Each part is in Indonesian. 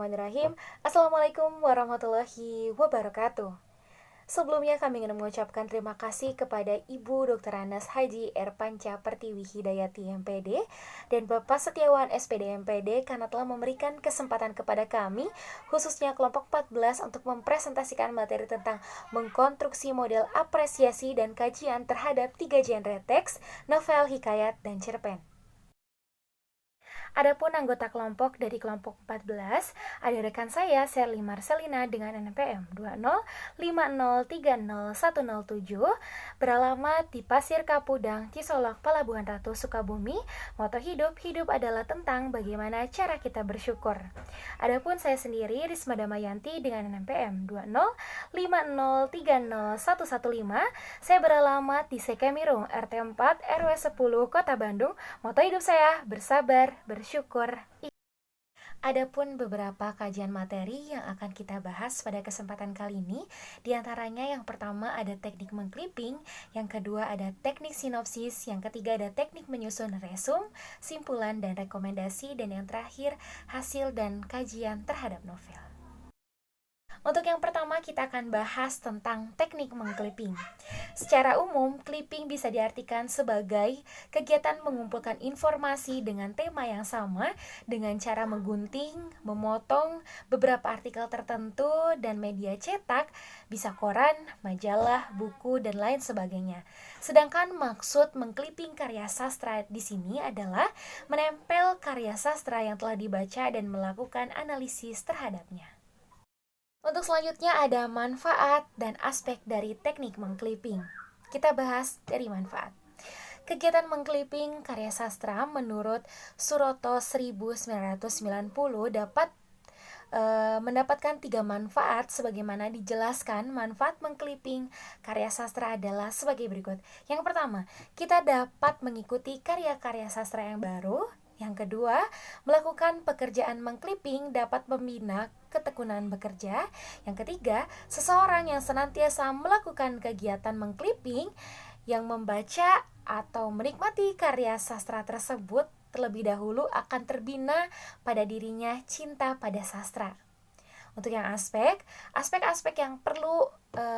Bismillahirrahmanirrahim. Assalamualaikum warahmatullahi wabarakatuh. Sebelumnya kami ingin mengucapkan terima kasih kepada Ibu Dr. Anas Haji Erpanca Pertiwi Hidayati MPD dan Bapak Setiawan SPD MPD karena telah memberikan kesempatan kepada kami, khususnya kelompok 14, untuk mempresentasikan materi tentang mengkonstruksi model apresiasi dan kajian terhadap 3 genre teks, novel, hikayat, dan cerpen. Adapun anggota kelompok dari kelompok 14, ada rekan saya Sherly Marcelina dengan NPM 2050301007, beralamat di Pasir Kapudang, Cisolok, Pelabuhan Ratu, Sukabumi. Moto hidup adalah tentang bagaimana cara kita bersyukur. Adapun saya sendiri Risma Damayanti dengan NPM 2050301115, saya beralamat di Sekemirung, RT 4, RW 10, Kota Bandung. Moto hidup saya bersabar, bersyukur. Adapun beberapa kajian materi yang akan kita bahas pada kesempatan kali ini, diantaranya yang pertama ada teknik mengclipping, yang kedua ada teknik sinopsis, yang ketiga ada teknik menyusun resum, simpulan dan rekomendasi, dan yang terakhir hasil dan kajian terhadap novel. Untuk yang pertama kita akan bahas tentang teknik mengclipping. Secara umum, clipping bisa diartikan sebagai kegiatan mengumpulkan informasi dengan tema yang sama dengan cara menggunting, memotong beberapa artikel tertentu dan media cetak, bisa koran, majalah, buku, dan lain sebagainya. Sedangkan maksud mengclipping karya sastra di sini adalah menempel karya sastra yang telah dibaca dan melakukan analisis terhadapnya. Untuk selanjutnya ada manfaat dan aspek dari teknik mengclipping. Kita bahas dari manfaat. Kegiatan mengclipping karya sastra menurut Suroto 1990 dapat mendapatkan 3 manfaat sebagaimana dijelaskan. Manfaat mengclipping karya sastra adalah sebagai berikut. Yang pertama, kita dapat mengikuti karya-karya sastra yang baru. Yang kedua, melakukan pekerjaan mengclipping dapat membina ketekunan bekerja. Yang ketiga, seseorang yang senantiasa melakukan kegiatan mengclipping yang membaca atau menikmati karya sastra tersebut terlebih dahulu akan terbina pada dirinya cinta pada sastra. Untuk yang aspek-aspek yang perlu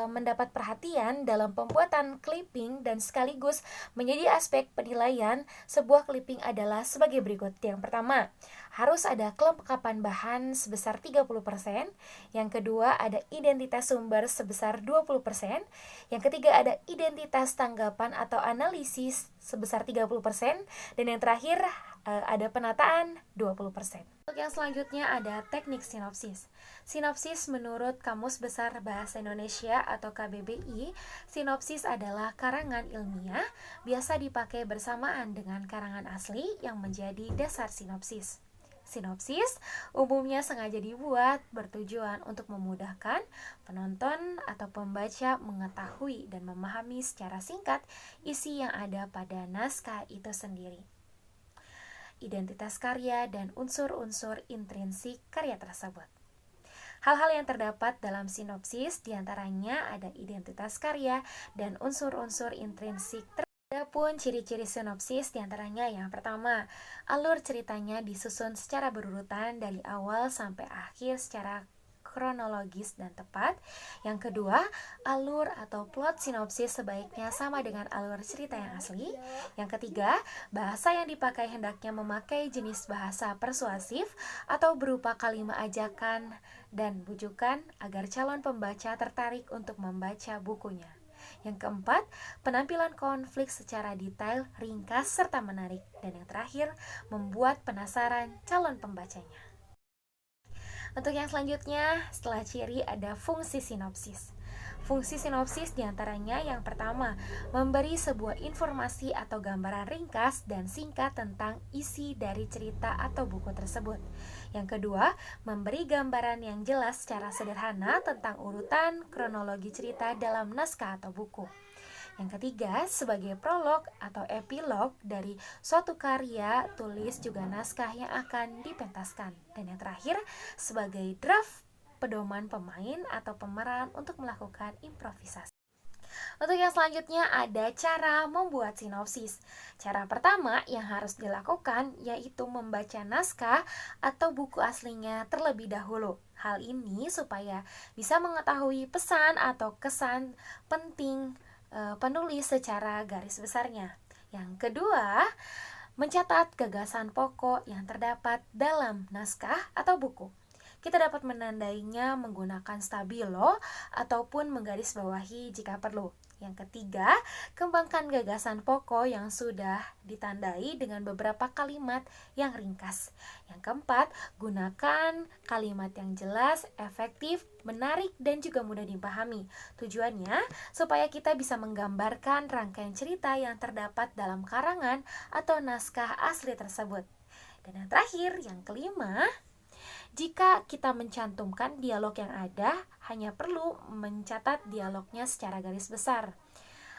mendapat perhatian dalam pembuatan clipping dan sekaligus menjadi aspek penilaian sebuah clipping adalah sebagai berikut. Yang pertama, harus ada kelengkapan bahan sebesar 30%. Yang kedua, ada identitas sumber sebesar 20%. Yang ketiga, ada identitas tanggapan atau analisis sebesar 30%. Dan yang terakhir, ada penataan 20%. Untuk yang selanjutnya ada teknik sinopsis. Sinopsis menurut Kamus Besar Bahasa Indonesia atau KBBI, sinopsis adalah karangan ilmiah, biasa dipakai bersamaan dengan karangan asli yang menjadi dasar sinopsis. Sinopsis umumnya sengaja dibuat bertujuan untuk memudahkan penonton atau pembaca mengetahui dan memahami secara singkat isi yang ada pada naskah itu sendiri, identitas karya, dan unsur-unsur intrinsik karya tersebut. Hal-hal yang terdapat dalam sinopsis diantaranya ada identitas karya dan unsur-unsur intrinsik. Adapun ciri-ciri sinopsis diantaranya yang pertama, alur ceritanya disusun secara berurutan dari awal sampai akhir secara kronologis dan tepat. Yang kedua, alur atau plot sinopsis sebaiknya sama dengan alur cerita yang asli. Yang ketiga, bahasa yang dipakai hendaknya memakai jenis bahasa persuasif atau berupa kalimat ajakan dan bujukan agar calon pembaca tertarik untuk membaca bukunya. Yang keempat, penampilan konflik secara detail, ringkas, serta menarik. Dan yang terakhir, membuat penasaran calon pembacanya. Untuk yang selanjutnya, setelah ciri ada fungsi sinopsis. Fungsi sinopsis diantaranya yang pertama, memberi sebuah informasi atau gambaran ringkas dan singkat tentang isi dari cerita atau buku tersebut. Yang kedua, memberi gambaran yang jelas secara sederhana tentang urutan kronologi cerita dalam naskah atau buku. Yang ketiga, sebagai prolog atau epilog dari suatu karya tulis juga naskah yang akan dipentaskan. Dan yang terakhir, sebagai draft pedoman pemain atau pemeran untuk melakukan improvisasi. Untuk yang selanjutnya ada cara membuat sinopsis. Cara pertama yang harus dilakukan yaitu membaca naskah atau buku aslinya terlebih dahulu. Hal ini supaya bisa mengetahui pesan atau kesan penting penulis secara garis besarnya. Yang kedua, mencatat gagasan pokok yang terdapat dalam naskah atau buku. Kita dapat menandainya menggunakan stabilo ataupun menggarisbawahi jika perlu. Yang ketiga, kembangkan gagasan pokok yang sudah ditandai dengan beberapa kalimat yang ringkas. Yang keempat, gunakan kalimat yang jelas, efektif, menarik, dan juga mudah dipahami. Tujuannya supaya kita bisa menggambarkan rangkaian cerita yang terdapat dalam karangan atau naskah asli tersebut. Dan yang terakhir, yang kelima, jika kita mencantumkan dialog yang ada, hanya perlu mencatat dialognya secara garis besar.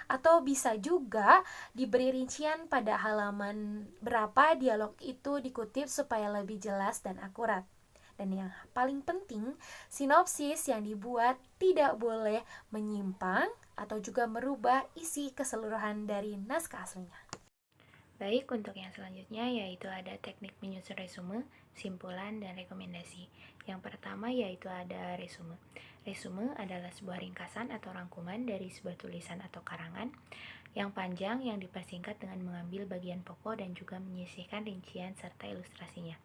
Atau bisa juga diberi rincian pada halaman berapa dialog itu dikutip supaya lebih jelas dan akurat. Dan yang paling penting, sinopsis yang dibuat tidak boleh menyimpang atau juga merubah isi keseluruhan dari naskah aslinya. Baik, untuk yang selanjutnya yaitu ada teknik menyusun resume, simpulan, dan rekomendasi. Yang pertama yaitu ada resume. Resume adalah sebuah ringkasan atau rangkuman dari sebuah tulisan atau karangan yang panjang yang dipersingkat dengan mengambil bagian pokok dan juga menyisihkan rincian serta ilustrasinya.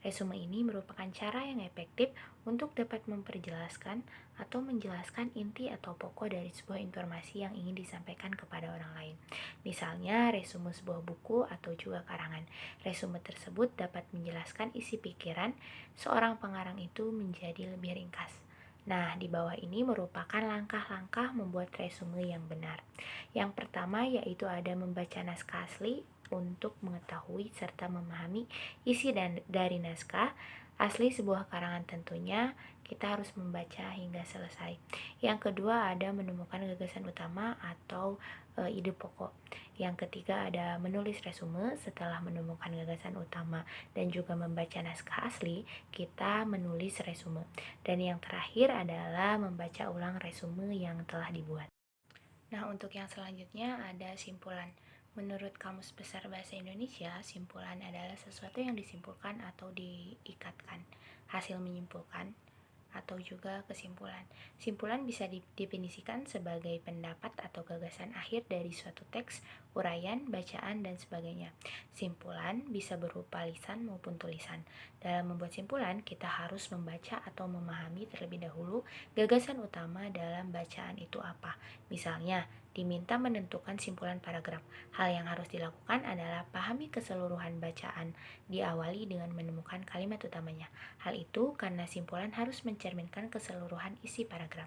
Resume ini merupakan cara yang efektif untuk dapat memperjelaskan atau menjelaskan inti atau pokok dari sebuah informasi yang ingin disampaikan kepada orang lain. Misalnya, resume sebuah buku atau juga karangan. Resume tersebut dapat menjelaskan isi pikiran seorang pengarang itu menjadi lebih ringkas. Nah, di bawah ini merupakan langkah-langkah membuat resume yang benar. Yang pertama yaitu ada membaca naskah asli untuk mengetahui serta memahami isi dari naskah asli sebuah karangan. Tentunya kita harus membaca hingga selesai. Yang kedua ada menemukan gagasan utama atau ide pokok. Yang ketiga ada menulis resume. Setelah menemukan gagasan utama dan juga membaca naskah asli, kita menulis resume. Dan yang terakhir adalah membaca ulang resume yang telah dibuat. Nah, untuk yang selanjutnya ada simpulan. Menurut Kamus Besar Bahasa Indonesia, simpulan adalah sesuatu yang disimpulkan atau diikatkan. Hasil menyimpulkan atau juga kesimpulan. Simpulan bisa didefinisikan sebagai pendapat atau gagasan akhir dari suatu teks, uraian, bacaan, dan sebagainya. Simpulan bisa berupa lisan maupun tulisan. Dalam membuat simpulan, kita harus membaca atau memahami terlebih dahulu gagasan utama dalam bacaan itu apa. Misalnya, diminta menentukan simpulan paragraf. Hal yang harus dilakukan adalah pahami keseluruhan bacaan, diawali dengan menemukan kalimat utamanya. Hal itu karena simpulan harus mencerminkan keseluruhan isi paragraf.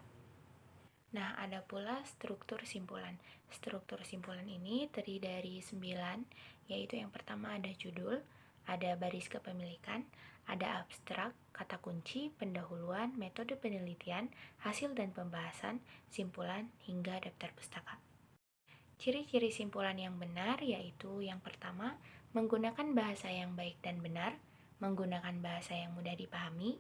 Nah, ada pula struktur simpulan. Struktur simpulan ini terdiri dari 9, yaitu yang pertama ada judul, ada baris kepemilikan, ada abstrak, kata kunci, pendahuluan, metode penelitian, hasil dan pembahasan, simpulan, hingga daftar pustaka. Ciri-ciri simpulan yang benar yaitu yang pertama, menggunakan bahasa yang baik dan benar, menggunakan bahasa yang mudah dipahami,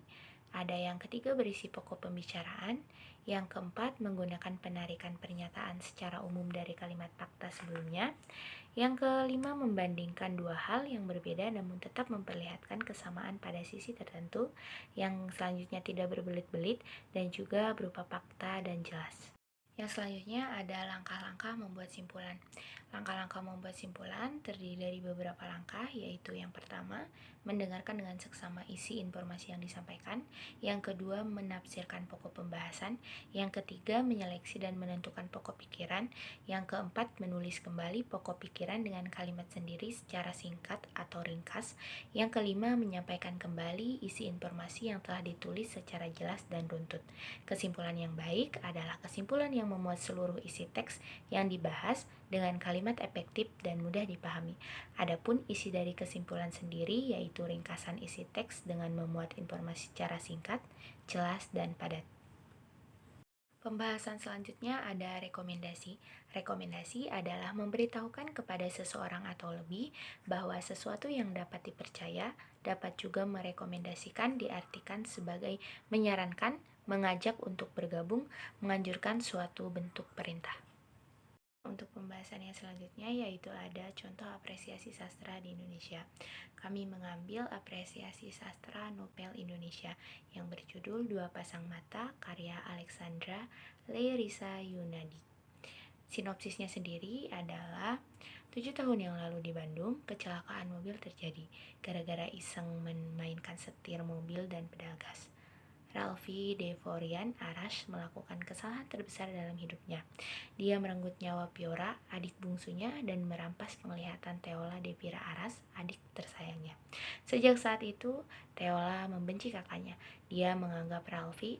ada yang ketiga berisi pokok pembicaraan, yang keempat menggunakan penarikan pernyataan secara umum dari kalimat fakta sebelumnya, yang kelima membandingkan dua hal yang berbeda namun tetap memperlihatkan kesamaan pada sisi tertentu, yang selanjutnya tidak berbelit-belit dan juga berupa fakta dan jelas. Yang selanjutnya ada langkah-langkah membuat simpulan. Langkah-langkah membuat simpulan terdiri dari beberapa langkah, yaitu yang pertama, mendengarkan dengan seksama isi informasi yang disampaikan. Yang kedua, menafsirkan pokok pembahasan. Yang ketiga, menyeleksi dan menentukan pokok pikiran. Yang keempat, menulis kembali pokok pikiran dengan kalimat sendiri secara singkat atau ringkas. Yang kelima, menyampaikan kembali isi informasi yang telah ditulis secara jelas dan runtut. Kesimpulan yang baik adalah kesimpulan yang memuat seluruh isi teks yang dibahas dengan kalimat efektif dan mudah dipahami. Adapun isi dari kesimpulan sendiri yaitu ringkasan isi teks dengan memuat informasi secara singkat, jelas, dan padat. Pembahasan selanjutnya ada rekomendasi. Rekomendasi adalah memberitahukan kepada seseorang atau lebih bahwa sesuatu yang dapat dipercaya dapat juga merekomendasikan, diartikan sebagai menyarankan, mengajak untuk bergabung, menganjurkan suatu bentuk perintah. Untuk pembahasan yang selanjutnya yaitu ada contoh apresiasi sastra di Indonesia. Kami mengambil apresiasi sastra novel Indonesia yang berjudul Dua Pasang Mata karya Alexandra Leirisa Yunadi. Sinopsisnya sendiri adalah 7 tahun yang lalu di Bandung, kecelakaan mobil terjadi gara-gara iseng memainkan setir mobil dan pedal gas. Ralfi Devorian Arash melakukan kesalahan terbesar dalam hidupnya. Dia merenggut nyawa Piora, adik bungsunya, dan merampas penglihatan Teola Devira Aras, adik tersayangnya. Sejak saat itu, Teola membenci kakaknya. Dia menganggap Ralfi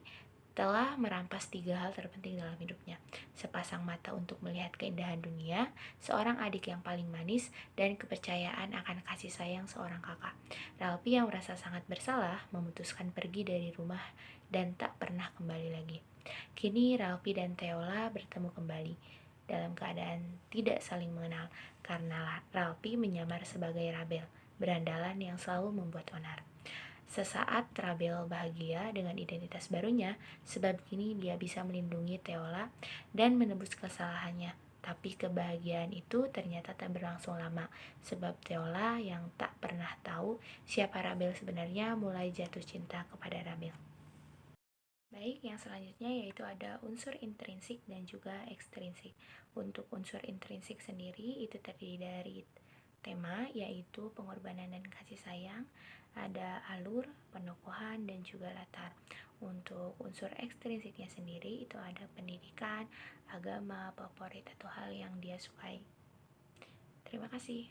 telah merampas 3 hal terpenting dalam hidupnya: sepasang mata untuk melihat keindahan dunia, seorang adik yang paling manis, dan kepercayaan akan kasih sayang seorang kakak. Ralfi yang merasa sangat bersalah memutuskan pergi dari rumah dan tak pernah kembali lagi. Kini Ralfi dan Teola bertemu kembali dalam keadaan tidak saling mengenal karena Ralfi menyamar sebagai Rabel, berandalan yang selalu membuat onar. Sesaat Rabel bahagia dengan identitas barunya, sebab kini dia bisa melindungi Teola dan menebus kesalahannya. Tapi kebahagiaan itu ternyata tak berlangsung lama, sebab Teola yang tak pernah tahu siapa Rabel sebenarnya mulai jatuh cinta kepada Rabel. Baik, yang selanjutnya yaitu ada unsur intrinsik dan juga ekstrinsik. Untuk unsur intrinsik sendiri itu terdiri dari tema, yaitu pengorbanan dan kasih sayang, ada alur, penokohan, dan juga latar. Untuk unsur ekstrinsiknya sendiri itu ada pendidikan, agama, favorit, atau hal yang dia sukai. Terima kasih.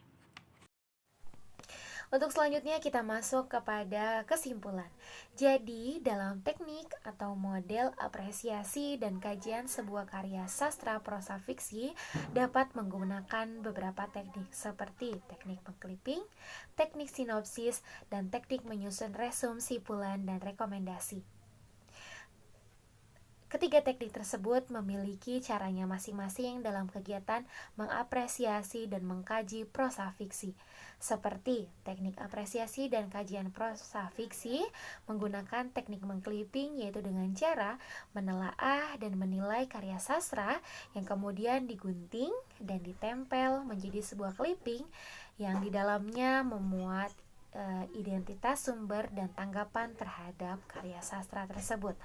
Untuk selanjutnya kita masuk kepada kesimpulan. Jadi, dalam teknik atau model apresiasi dan kajian sebuah karya sastra prosa fiksi dapat menggunakan beberapa teknik seperti teknik pengclipping, teknik sinopsis, dan teknik menyusun resum, simpulan, dan rekomendasi. Ketiga teknik tersebut memiliki caranya masing-masing dalam kegiatan mengapresiasi dan mengkaji prosa fiksi. Seperti teknik apresiasi dan kajian prosa fiksi menggunakan teknik mengclipping, yaitu dengan cara menelaah dan menilai karya sastra yang kemudian digunting dan ditempel menjadi sebuah clipping yang di dalamnya memuat identitas sumber dan tanggapan terhadap karya sastra tersebut.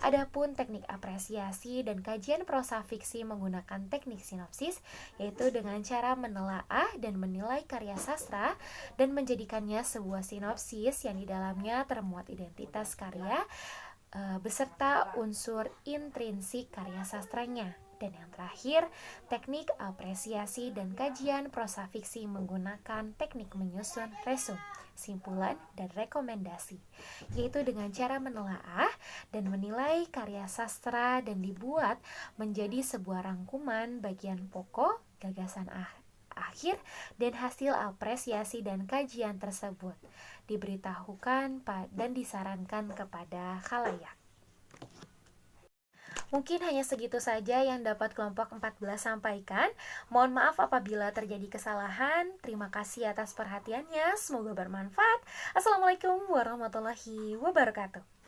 Adapun teknik apresiasi dan kajian prosa fiksi menggunakan teknik sinopsis, yaitu dengan cara menelaah dan menilai karya sastra dan menjadikannya sebuah sinopsis yang di dalamnya termuat identitas karya beserta unsur intrinsik karya sastranya. Dan yang terakhir, teknik apresiasi dan kajian prosa fiksi menggunakan teknik menyusun resum, simpulan, dan rekomendasi, yaitu dengan cara menelaah dan menilai karya sastra dan dibuat menjadi sebuah rangkuman bagian pokok, gagasan akhir, dan hasil apresiasi dan kajian tersebut diberitahukan dan disarankan kepada khalayak. Mungkin hanya segitu saja yang dapat kelompok 14 sampaikan. Mohon maaf apabila terjadi kesalahan. Terima kasih atas perhatiannya. Semoga bermanfaat. Assalamualaikum warahmatullahi wabarakatuh.